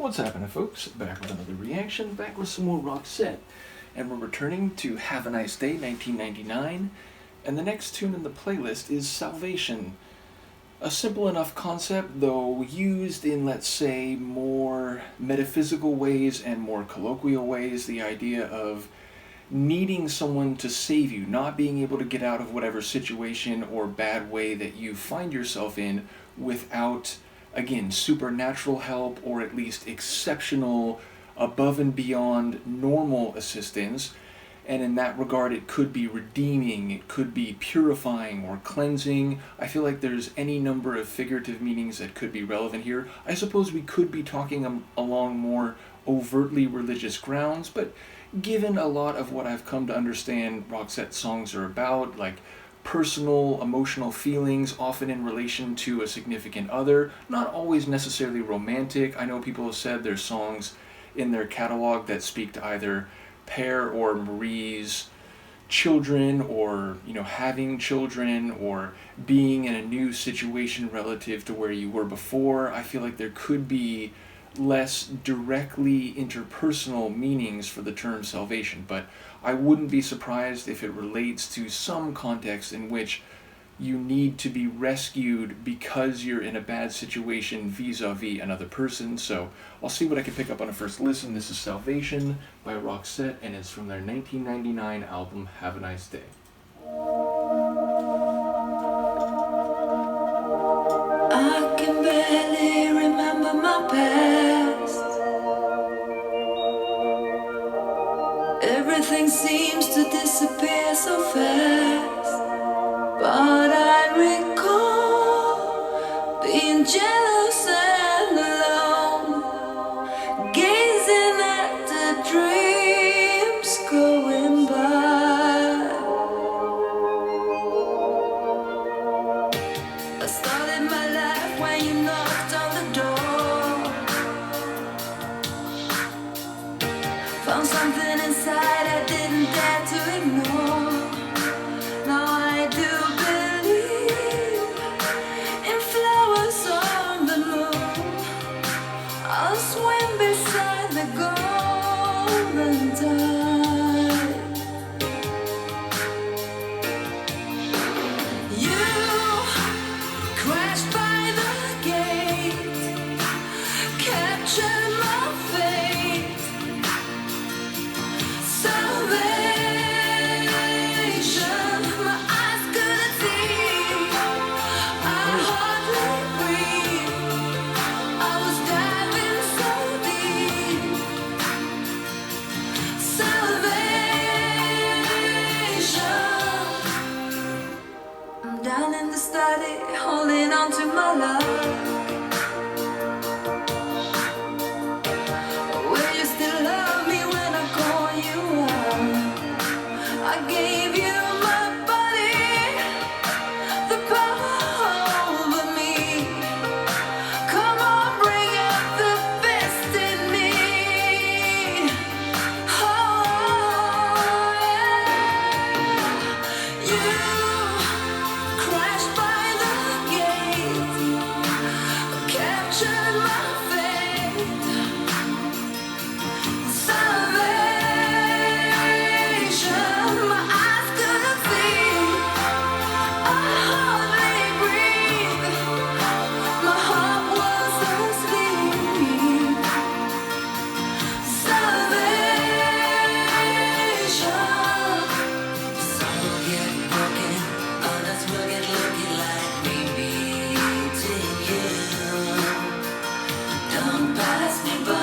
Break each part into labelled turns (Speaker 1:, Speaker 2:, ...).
Speaker 1: What's happening, folks? Back with another reaction, back with some more Roxette. And we're returning to Have a Nice Day, 1999. And the next tune in the playlist is Salvation. A simple enough concept, though used in, let's say, more metaphysical ways and more colloquial ways. The idea of needing someone to save you, not being able to get out of whatever situation or bad way that you find yourself in without, again, supernatural help or at least exceptional, above and beyond normal assistance. And in that regard, it could be redeeming, it could be purifying or cleansing. I feel like there's any number of figurative meanings that could be relevant here. I suppose we could be talking along more overtly religious grounds, but given a lot of what I've come to understand Roxette songs are about, like personal, emotional feelings, often in relation to a significant other, not always necessarily romantic. I know people have said there's songs in their catalog that speak to either Per or Marie's children, or having children, or being in a new situation relative to where you were before. I feel like there could be less directly interpersonal meanings for the term salvation, but I wouldn't be surprised if it relates to some context in which you need to be rescued because you're in a bad situation vis-a-vis another person. So I'll see what I can pick up on a first listen. This is Salvation by Roxette, and it's from their 1999 album Have a Nice Day.
Speaker 2: I can barely remember my past. Everything seems to disappear so fast. But I recall being jealous and alone, gazing at the dreams going by. I started my life when you knocked on the door. Found something inside I didn't dare to ignore. Now I do believe in flowers on the moon. I'll swim beside the golden tide. You crashed by the gate, captured my fate. Salvation, my eyes couldn't see. I hardly breathe. I was diving so deep. Salvation. I'm down in the study, holding on to my love. Will you still love me when I call you up? I gave you my body, the power over me. Come on, bring out the best in me. Oh, yeah. You crashed by the gate, captured my fate. Salvation, my eyes couldn't see. I hardly breathe. My heart was asleep. Salvation. Some will get broken, others will get lucky like me meeting you. Don't pass me by.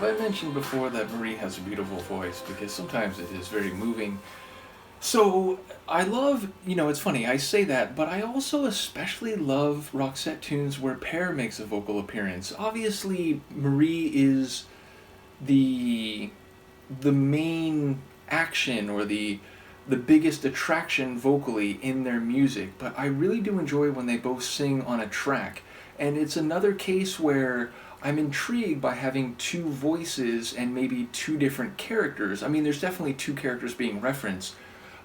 Speaker 1: have I mentioned before that Marie has a beautiful voice? Because sometimes it is very moving. So I love, it's funny, I say that, but I also especially love Roxette tunes where Pear makes a vocal appearance. Obviously, Marie is the the main action or the biggest attraction vocally in their music, but I really do enjoy when they both sing on a track. And it's another case where I'm intrigued by having two voices and maybe two different characters. I mean, there's definitely two characters being referenced,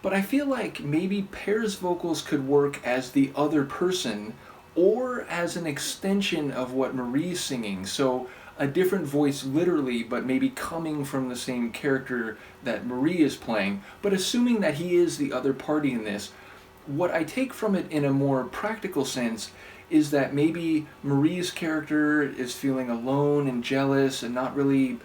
Speaker 1: but I feel like maybe Pear's vocals could work as the other person or as an extension of what Marie's singing. So a different voice literally, but maybe coming from the same character that Marie is playing. But assuming that he is the other party in this, what I take from it in a more practical sense is that maybe Marie's character is feeling alone and jealous and not really,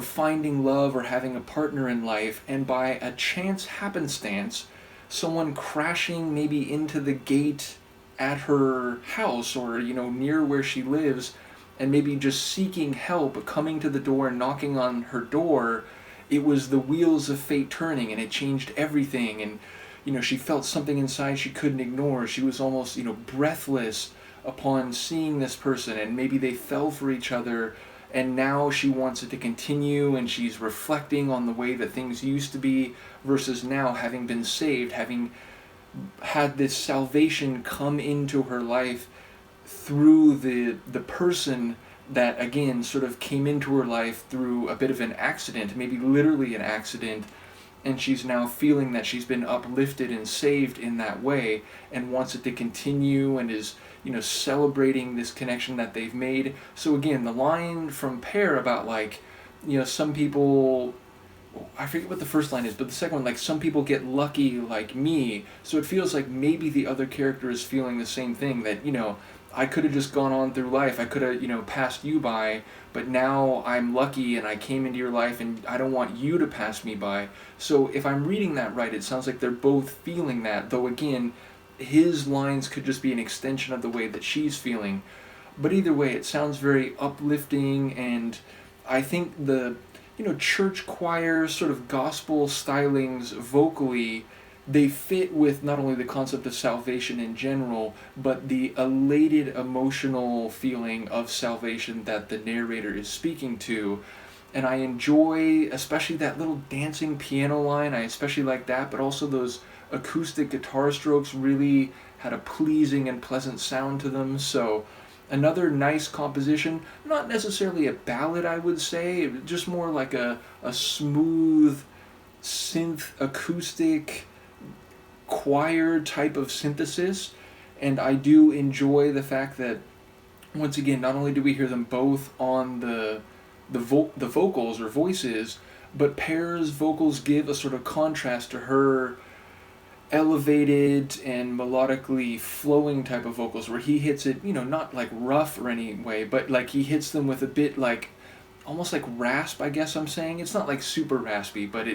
Speaker 1: finding love or having a partner in life, and by a chance happenstance, someone crashing maybe into the gate at her house or, near where she lives, and maybe just seeking help, coming to the door and knocking on her door, it was the wheels of fate turning and it changed everything. And she felt something inside she couldn't ignore. She was almost breathless upon seeing this person, and maybe they fell for each other, and now she wants it to continue, and she's reflecting on the way that things used to be versus now, having been saved, having had this salvation come into her life through the person that again sort of came into her life through a bit of an accident, maybe literally an accident, and she's now feeling that she's been uplifted and saved in that way and wants it to continue and is celebrating this connection that they've made. So again, the line from Pear about some people, I forget what the first line is, but the second one, some people get lucky like me. So it feels like maybe the other character is feeling the same thing, that I could have just gone on through life. I could have, passed you by, but now I'm lucky and I came into your life and I don't want you to pass me by. So if I'm reading that right, it sounds like they're both feeling that, though again, his lines could just be an extension of the way that she's feeling. But either way, it sounds very uplifting, and I think the, church choir sort of gospel stylings vocally, they fit with not only the concept of salvation in general, but the elated emotional feeling of salvation that the narrator is speaking to. And I enjoy especially that little dancing piano line. I especially like that, but also those acoustic guitar strokes really had a pleasing and pleasant sound to them. So another nice composition, not necessarily a ballad, I would say, just more like a smooth synth acoustic choir type of synthesis. And I do enjoy the fact that, once again, not only do we hear them both on the vocals or voices, but Pear's vocals give a sort of contrast to her elevated and melodically flowing type of vocals, where he hits it, not like rough or any way, but he hits them with a bit almost like rasp, I guess I'm saying. It's not super raspy, but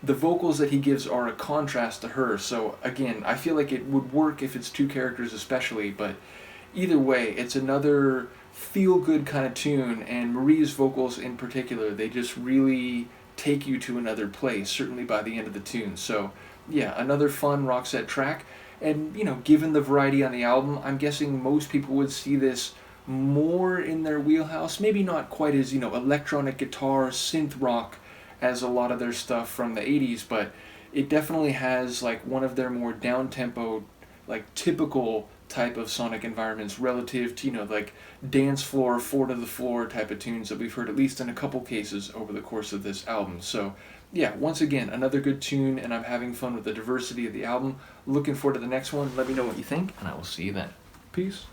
Speaker 1: the vocals that he gives are a contrast to her. So again, I feel like it would work if it's two characters especially, but either way, it's another feel-good kind of tune, and Marie's vocals in particular, they just really take you to another place, certainly by the end of the tune. So yeah, another fun Roxette track. And given the variety on the album, I'm guessing most people would see this more in their wheelhouse, maybe not quite as electronic guitar, synth rock as a lot of their stuff from the 80s, but it definitely has one of their more down-tempo, typical type of sonic environments relative to dance floor, four to the floor type of tunes that we've heard at least in a couple cases over the course of this album. So yeah, once again, another good tune, and I'm having fun with the diversity of the album. Looking forward to the next one. Let me know what you think, and I will see you then. Peace.